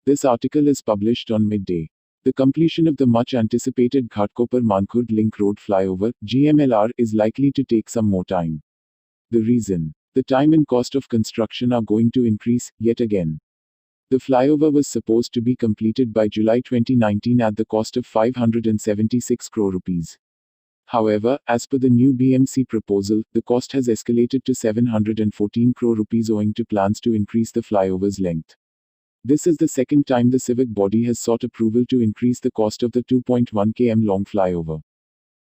This article is published on midday. The completion of the much-anticipated Ghatkopar-Mankhurd link road flyover, Gmlr, is likely to take some more time. The reason: the time and cost of construction are going to increase, yet again. The flyover was supposed to be completed by July 2019 at the cost of 576 crore rupees. However, as per the new BMC proposal, the cost has escalated to 714 crore rupees owing to plans to increase the flyover's length. This is the second time the civic body has sought approval to increase the cost of the 2.1 km long flyover.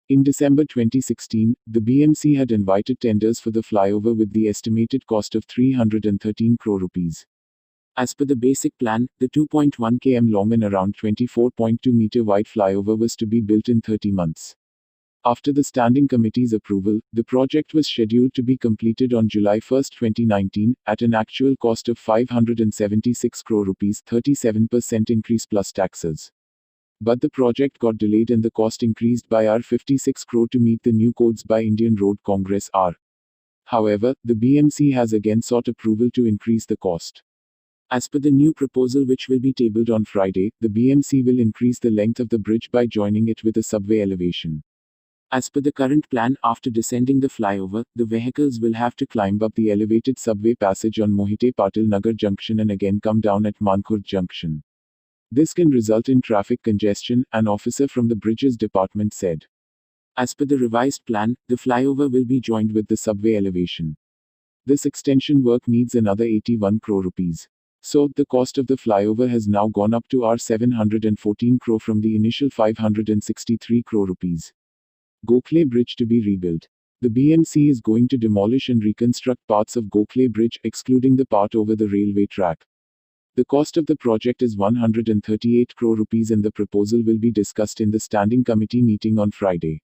In December 2016, the BMC had invited tenders for the flyover with the estimated cost of 313 crore rupees. As per the basic plan, the 2.1 km long and around 24.2 meter wide flyover was to be built in 30 months. After the Standing Committee's approval, the project was scheduled to be completed on July 1, 2019, at an actual cost of 576 crore rupees, 37% increase plus taxes. But the project got delayed and the cost increased by R56 crore to meet the new codes by Indian Road Congress R. However, the BMC has again sought approval to increase the cost. As per the new proposal which will be tabled on Friday, the BMC will increase the length of the bridge by joining it with a subway elevation. As per the current plan, after descending the flyover, the vehicles will have to climb up the elevated subway passage on Mohite Patil Nagar Junction and again come down at Mankhurd Junction. This can result in traffic congestion, an officer from the Bridges Department said. As per the revised plan, the flyover will be joined with the subway elevation. This extension work needs another 81 crore rupees. So, the cost of the flyover has now gone up to R714 crore from the initial 563 crore rupees. Ghatkopar Bridge to be rebuilt. The BMC is going to demolish and reconstruct parts of Ghatkopar Bridge, excluding the part over the railway track. The cost of the project is 138 crore rupees and the proposal will be discussed in the Standing Committee meeting on Friday.